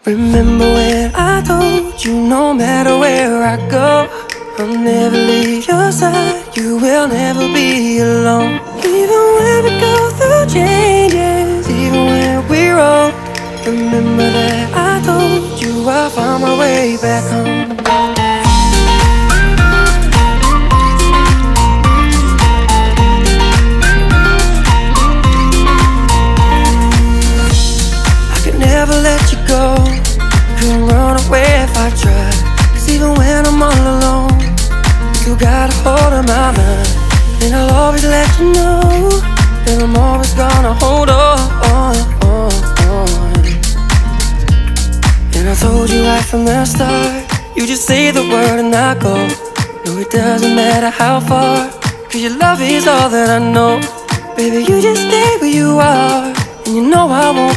Remember when I told you no matter where I go, I'll never leave your side, you will never be alone. Even when we go through changes, even when we're old, remember that I told you I'll find my way back home. Never let you go, couldn't run away if I tried. Cause even when I'm all alone, you got a hold of my mind. And I'll always let you know that I'm always gonna hold on. And I told you right from the start, you just say the word and I go. No, it doesn't matter how far, cause your love is all that I know. Baby, you just stay where you are, and you know I won't